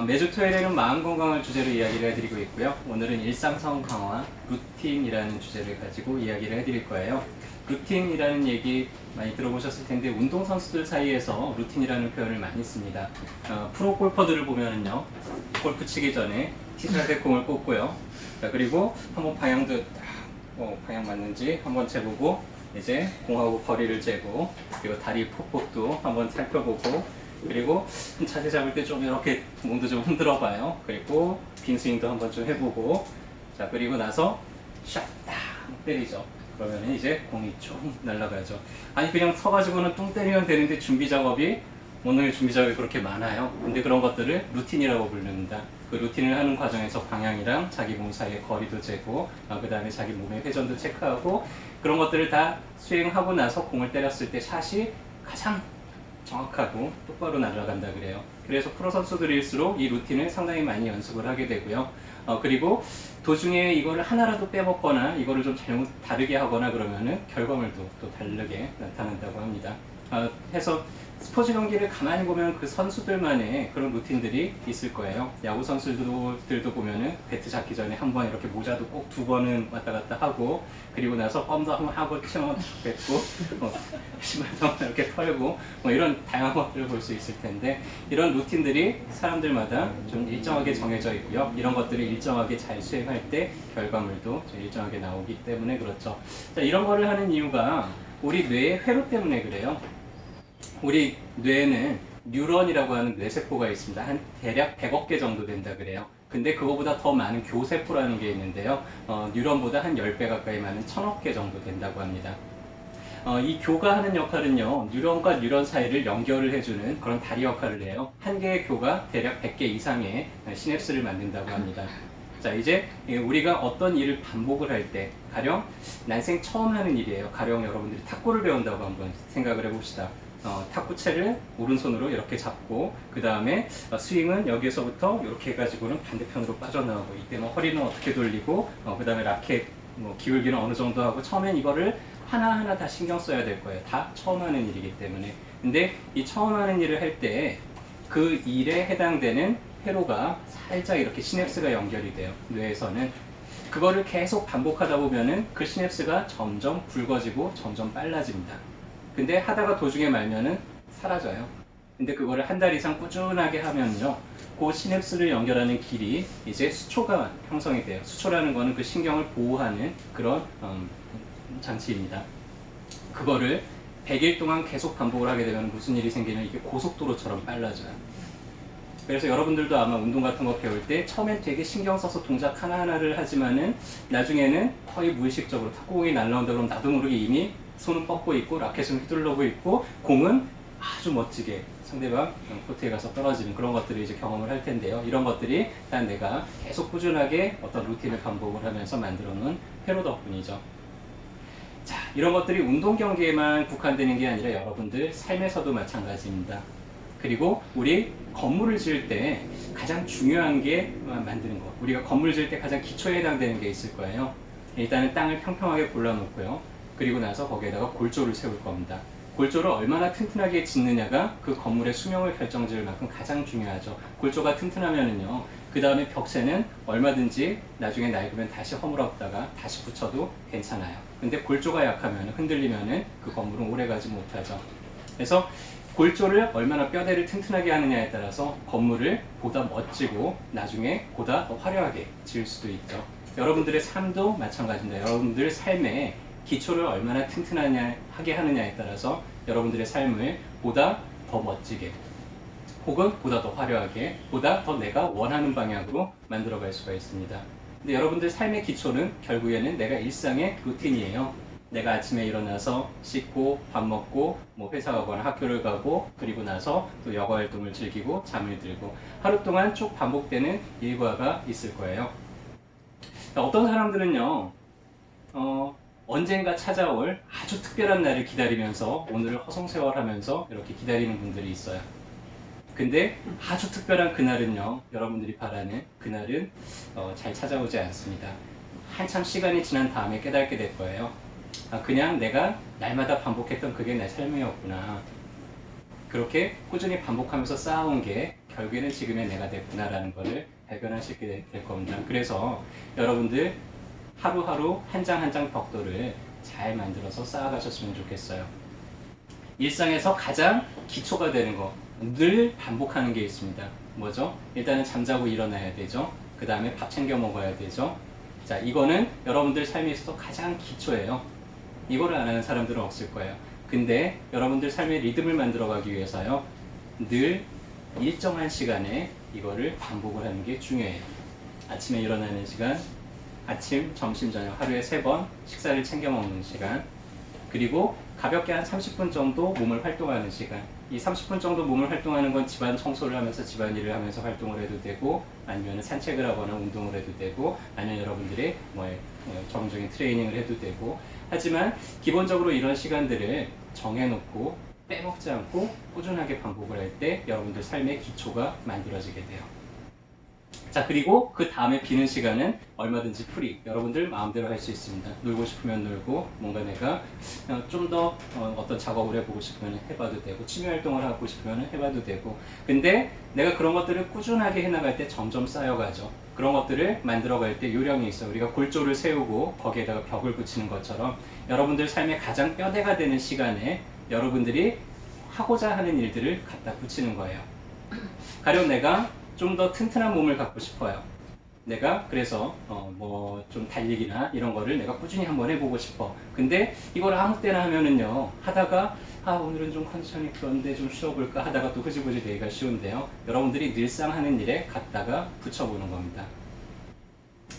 매주 토요일에는 마음 건강을 주제로 이야기를 해드리고 있고요. 오늘은 일상성 강화, 루틴이라는 주제를 가지고 이야기를 해드릴 거예요. 루틴이라는 얘기 많이 들어보셨을 텐데 운동선수들 사이에서 루틴이라는 표현을 많이 씁니다. 프로 골퍼들을 보면은요, 골프 치기 전에 티샷에 공을 꽂고요. 자, 그리고 한번 방향도 방향 맞는지 한번 재보고 이제 공하고 거리를 재고 그리고 다리 폭폭도 한번 살펴보고 그리고 자세 잡을 때 좀 이렇게 몸도 좀 흔들어 봐요. 그리고 빈 스윙도 한번 좀 해보고 자 그리고 나서 샷딱 때리죠. 그러면 이제 공이 쭉 날아가죠. 아니 그냥 서가지고는 뚱 때리면 되는데 오늘 준비 작업이 그렇게 많아요. 근데 그런 것들을 루틴이라고 부릅니다. 그 루틴을 하는 과정에서 방향이랑 자기 몸 사이의 거리도 재고 그 다음에 자기 몸의 회전도 체크하고 그런 것들을 다 수행하고 나서 공을 때렸을 때 샷이 가장 정확하고 똑바로 날아간다 그래요. 그래서 프로 선수들일수록 이 루틴을 상당히 많이 연습을 하게 되고요. 그리고 도중에 이거를 하나라도 빼먹거나 이거를 좀 잘못 다르게 하거나 그러면은 결과물도 또 다르게 나타난다고 합니다. 해서 스포츠 경기를 가만히 보면 그 선수들만의 그런 루틴들이 있을 거예요. 야구 선수들도 보면은 배트 잡기 전에 한 번 이렇게 모자도 꼭 2번은 왔다 갔다 하고 그리고 나서 껌도 한번 하고 치마 뱉고 신발도 한번 이렇게 털고 이런 다양한 것들을 볼 수 있을 텐데 이런 루틴들이 사람들마다 좀 일정하게 정해져 있고요. 이런 것들을 일정하게 잘 수행할 때 결과물도 좀 일정하게 나오기 때문에 그렇죠. 자, 이런 거를 하는 이유가 우리 뇌의 회로 때문에 그래요. 우리 뇌에는 뉴런이라고 하는 뇌세포가 있습니다. 한 대략 100억 개 정도 된다 그래요. 근데 그거보다 더 많은 교세포라는 게 있는데요. 뉴런보다 한 10배 가까이 많은 1000억 개 정도 된다고 합니다. 이 교가 하는 역할은요, 뉴런과 뉴런 사이를 연결을 해주는 그런 다리 역할을 해요. 한 개의 교가 대략 100개 이상의 시냅스를 만든다고 합니다. 자, 이제 우리가 어떤 일을 반복을 할 때, 가령 난생 처음 하는 일이에요. 가령 여러분들이 탁구를 배운다고 한번 생각을 해봅시다. 탁구채를 오른손으로 이렇게 잡고 그 다음에 스윙은 여기에서부터 이렇게 해가지고는 반대편으로 빠져나오고 이때 허리는 어떻게 돌리고 그 다음에 라켓 기울기는 어느 정도 하고 처음엔 이거를 하나하나 다 신경 써야 될 거예요. 다 처음 하는 일이기 때문에. 근데 이 처음 하는 일을 할 때 그 일에 해당되는 회로가 살짝 이렇게 시냅스가 연결이 돼요. 뇌에서는. 그거를 계속 반복하다 보면은 그 시냅스가 점점 굵어지고 점점 빨라집니다. 근데 하다가 도중에 말면은 사라져요. 근데 그거를 한 달 이상 꾸준하게 하면요. 그 시냅스를 연결하는 길이 이제 수초가 형성이 돼요. 수초라는 거는 그 신경을 보호하는 그런 장치입니다. 그거를 100일 동안 계속 반복을 하게 되면 무슨 일이 생기면 이게 고속도로처럼 빨라져요. 그래서 여러분들도 아마 운동 같은 거 배울 때 처음엔 되게 신경 써서 동작 하나하나를 하지만은 나중에는 거의 무의식적으로 탁구공이 날라온다 그러면 나도 모르게 이미 손은 뻗고 있고 라켓은 휘둘러고 있고 공은 아주 멋지게 상대방 코트에 가서 떨어지는 그런 것들을 이제 경험을 할 텐데요. 이런 것들이 단 내가 계속 꾸준하게 어떤 루틴을 반복을 하면서 만들어 놓은 회로 덕분이죠. 자, 이런 것들이 운동 경기에만 국한되는 게 아니라 여러분들 삶에서도 마찬가지입니다. 그리고 우리 건물을 지을 때 가장 중요한 게 만드는 것. 우리가 건물 지을 때 가장 기초에 해당되는 게 있을 거예요. 일단은 땅을 평평하게 골라놓고요. 그리고 나서 거기에다가 골조를 세울 겁니다. 골조를 얼마나 튼튼하게 짓느냐가 그 건물의 수명을 결정지을 만큼 가장 중요하죠. 골조가 튼튼하면은요, 그 다음에 벽체는 얼마든지 나중에 낡으면 다시 허물었다가 다시 붙여도 괜찮아요. 근데 골조가 약하면 흔들리면은 그 건물은 오래가지 못하죠. 그래서 골조를 얼마나 뼈대를 튼튼하게 하느냐에 따라서 건물을 보다 멋지고 나중에 보다 더 화려하게 지을 수도 있죠. 여러분들의 삶도 마찬가지입니다. 여러분들 삶에 기초를 얼마나 튼튼하게 하느냐에 따라서 여러분들의 삶을 보다 더 멋지게 혹은 보다 더 화려하게 보다 더 내가 원하는 방향으로 만들어갈 수가 있습니다. 근데 여러분들 삶의 기초는 결국에는 내가 일상의 루틴이에요. 내가 아침에 일어나서 씻고 밥 먹고 회사 가거나 학교를 가고 그리고 나서 또 여가 활동을 즐기고 잠을 들고 하루 동안 쭉 반복되는 일과가 있을 거예요. 어떤 사람들은요 언젠가 찾아올 아주 특별한 날을 기다리면서 오늘을 허송세월하면서 이렇게 기다리는 분들이 있어요. 근데 아주 특별한 그날은요, 여러분들이 바라는 그날은 잘 찾아오지 않습니다. 한참 시간이 지난 다음에 깨닫게 될 거예요. 그냥 내가 날마다 반복했던 그게 내 삶이었구나. 그렇게 꾸준히 반복하면서 쌓아온 게 결국에는 지금의 내가 됐구나라는 것을 발견하시게 될 겁니다. 그래서 여러분들 하루하루 한 장 한 장 벽돌을 잘 만들어서 쌓아가셨으면 좋겠어요. 일상에서 가장 기초가 되는 거, 늘 반복하는 게 있습니다. 뭐죠? 일단은 잠자고 일어나야 되죠. 그 다음에 밥 챙겨 먹어야 되죠. 자, 이거는 여러분들 삶에 있어서 가장 기초예요. 이거를 안 하는 사람들은 없을 거예요. 근데 여러분들 삶의 리듬을 만들어가기 위해서요, 늘 일정한 시간에 이거를 반복을 하는 게 중요해요. 아침에 일어나는 시간, 아침, 점심, 저녁 하루에 3번 식사를 챙겨 먹는 시간, 그리고 가볍게 한 30분 정도 몸을 활동하는 시간. 이 30분 정도 몸을 활동하는 건 집안 청소를 하면서 집안일을 하면서 활동을 해도 되고, 아니면 산책을 하거나 운동을 해도 되고, 아니면 여러분들이 정적인 트레이닝을 해도 되고. 하지만 기본적으로 이런 시간들을 정해놓고 빼먹지 않고 꾸준하게 반복을 할 때 여러분들 삶의 기초가 만들어지게 돼요. 자, 그리고 그 다음에 비는 시간은 얼마든지 프리, 여러분들 마음대로 할 수 있습니다. 놀고 싶으면 놀고, 뭔가 내가 좀 더 어떤 작업을 해보고 싶으면 해봐도 되고, 취미 활동을 하고 싶으면 해봐도 되고. 근데 내가 그런 것들을 꾸준하게 해나갈 때 점점 쌓여가죠. 그런 것들을 만들어갈 때 요령이 있어요. 우리가 골조를 세우고 거기에다가 벽을 붙이는 것처럼 여러분들 삶의 가장 뼈대가 되는 시간에 여러분들이 하고자 하는 일들을 갖다 붙이는 거예요. 가령 내가 좀 더 튼튼한 몸을 갖고 싶어요. 내가 그래서 좀 달리기나 이런 거를 내가 꾸준히 한번 해보고 싶어. 근데 이걸 아무 때나 하면은요, 하다가 오늘은 좀 컨디션이 그런데 좀 쉬어볼까 하다가 또 흐지부지 되기가 쉬운데요, 여러분들이 늘상 하는 일에 갖다가 붙여보는 겁니다.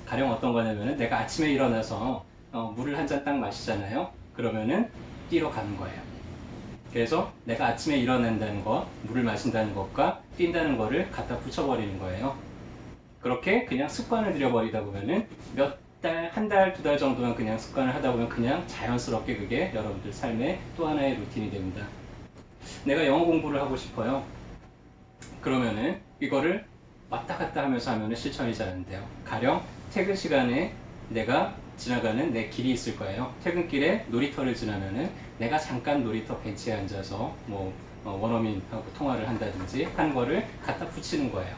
가령 어떤 거냐면은 내가 아침에 일어나서 물을 한 잔 딱 마시잖아요. 그러면은 뛰러 가는 거예요. 그래서 내가 아침에 일어난다는 것, 물을 마신다는 것과 뛴다는 거를 갖다 붙여버리는 거예요. 그렇게 그냥 습관을 들여버리다 보면은 몇 달, 한 달, 2달 정도만 그냥 습관을 하다 보면 그냥 자연스럽게 그게 여러분들 삶의 또 하나의 루틴이 됩니다. 내가 영어 공부를 하고 싶어요. 그러면은 이거를 왔다 갔다 하면서 하면은 실천이 잘 안 돼요. 가령 퇴근 시간에 내가 지나가는 내 길이 있을 거예요. 퇴근길에 놀이터를 지나면은 내가 잠깐 놀이터 벤치에 앉아서 원어민하고 통화를 한다든지 하는 거를 갖다 붙이는 거예요.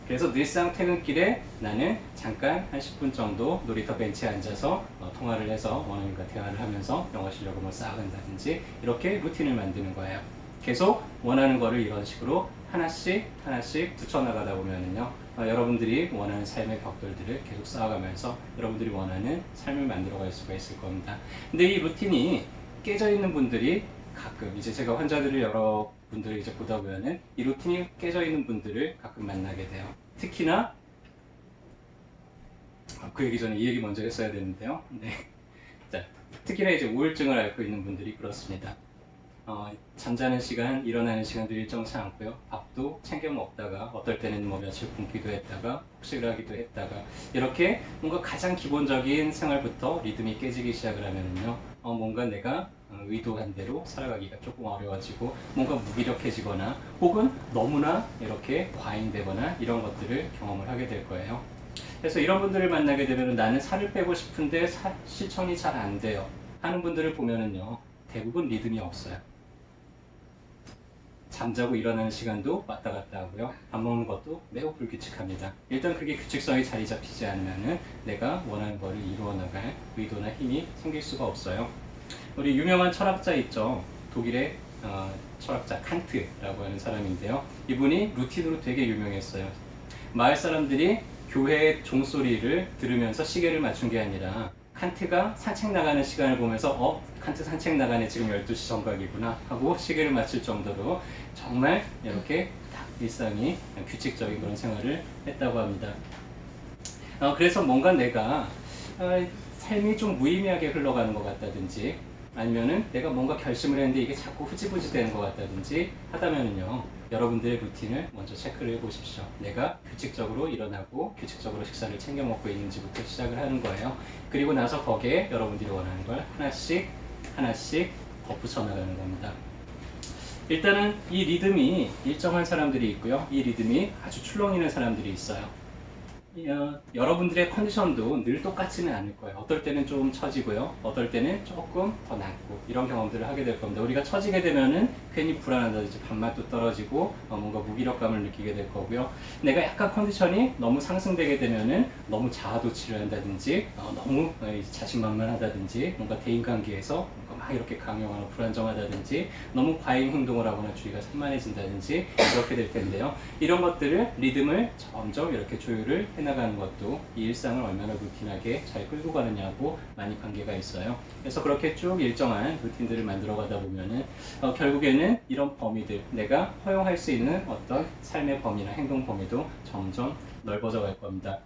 그래서 늘상 퇴근길에 나는 잠깐 한 10분 정도 놀이터 벤치에 앉아서 통화를 해서 원어민과 대화를 하면서 영어 실력을 쌓아간다든지 이렇게 루틴을 만드는 거예요. 계속 원하는 거를 이런 식으로 하나씩 하나씩 붙여나가다 보면은요, 여러분들이 원하는 삶의 벽돌들을 계속 쌓아가면서 여러분들이 원하는 삶을 만들어갈 수가 있을 겁니다. 근데 이 루틴이 깨져 있는 분들이 가끔, 이제 제가 환자들을 여러 분들을 이제 보다 보면은 이 루틴이 깨져 있는 분들을 가끔 만나게 돼요. 특히나 그 얘기 전에 이 얘기 먼저 했어야 되는데요. 네. 자, 특히나 이제 우울증을 앓고 있는 분들이 그렇습니다. 잠자는 시간, 일어나는 시간도 일정치 않고요. 밥도 챙겨 먹다가 어떨 때는 며칠 굶기도 했다가 폭식을 하기도 했다가 이렇게 뭔가 가장 기본적인 생활부터 리듬이 깨지기 시작을 하면은요, 뭔가 내가 의도한 대로 살아가기가 조금 어려워지고 뭔가 무기력해지거나 혹은 너무나 이렇게 과잉되거나 이런 것들을 경험을 하게 될 거예요. 그래서 이런 분들을 만나게 되면 나는 살을 빼고 싶은데 실천이 잘 안 돼요 하는 분들을 보면은요, 대부분 리듬이 없어요. 잠자고 일어나는 시간도 왔다 갔다 하고요. 밥 먹는 것도 매우 불규칙합니다. 일단 그게 규칙성이 자리 잡히지 않으면 내가 원하는 것을 이루어 나갈 의도나 힘이 생길 수가 없어요. 우리 유명한 철학자 있죠. 독일의 철학자 칸트라고 하는 사람인데요. 이분이 루틴으로 되게 유명했어요. 마을 사람들이 교회의 종소리를 들으면서 시계를 맞춘 게 아니라 칸트가 산책 나가는 시간을 보면서 칸트 산책 나가네, 지금 12시 정각이구나 하고 시계를 맞출 정도로 정말 이렇게 딱 일상이 규칙적인 그런 생활을 했다고 합니다. 그래서 뭔가 내가 삶이 좀 무의미하게 흘러가는 것 같다든지 아니면은 내가 뭔가 결심을 했는데 이게 자꾸 흐지부지 되는 것 같다든지 하다면은요, 여러분들의 루틴을 먼저 체크를 해보십시오. 내가 규칙적으로 일어나고 규칙적으로 식사를 챙겨 먹고 있는지부터 시작을 하는 거예요. 그리고 나서 거기에 여러분들이 원하는 걸 하나씩 하나씩 덧붙여 나가는 겁니다. 일단은 이 리듬이 일정한 사람들이 있고요, 이 리듬이 아주 출렁이는 사람들이 있어요. 여러분들의 컨디션도 늘 똑같지는 않을 거예요. 어떨 때는 좀 처지고요. 어떨 때는 조금 더 낫고 이런 경험들을 하게 될 겁니다. 우리가 처지게 되면은 괜히 불안하다든지 밥맛도 떨어지고 뭔가 무기력감을 느끼게 될 거고요. 내가 약간 컨디션이 너무 상승되게 되면은 너무 자아도취를 한다든지 너무 자신만만하다든지 뭔가 대인관계에서 뭔가 막 이렇게 강요하거나 불안정하다든지 너무 과잉 행동을 하거나 주의가 산만해진다든지 이렇게 될 텐데요. 이런 것들을 리듬을 점점 이렇게 조율을 해나가는 것도 이 일상을 얼마나 루틴하게 잘 끌고 가느냐고 많이 관계가 있어요. 그래서 그렇게 쭉 일정한 루틴들을 만들어 가다 보면은 결국에는 이런 범위들, 내가 허용할 수 있는 어떤 삶의 범위나 행동 범위도 점점 넓어져 갈 겁니다.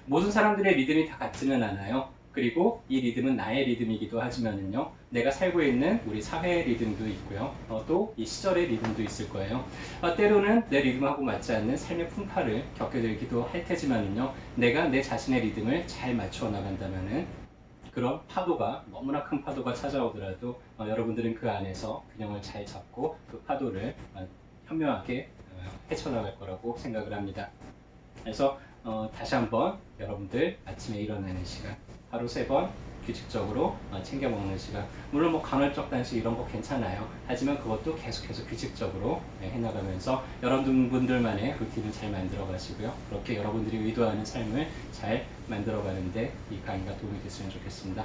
모든 사람들의 리듬이 다 같지는 않아요. 그리고 이 리듬은 나의 리듬이기도 하지만은요, 내가 살고 있는 우리 사회의 리듬도 있고요, 또 이 시절의 리듬도 있을 거예요. 때로는 내 리듬하고 맞지 않는 삶의 풍파를 겪게 되기도 할 테지만은요, 내가 내 자신의 리듬을 잘 맞추어 나간다면은 그런 파도가 너무나 큰 파도가 찾아오더라도 여러분들은 그 안에서 균형을 잘 잡고 그 파도를 현명하게 헤쳐나갈 거라고 생각을 합니다. 그래서 다시 한번 여러분들 아침에 일어나는 시간 하루 3번 규칙적으로 챙겨 먹는 시간, 물론 뭐 간헐적 단식 이런 거 괜찮아요. 하지만 그것도 계속해서 규칙적으로 해나가면서 여러분들만의 루틴을 잘 만들어 가시고요. 그렇게 여러분들이 의도하는 삶을 잘 만들어 가는데 이 강의가 도움이 됐으면 좋겠습니다.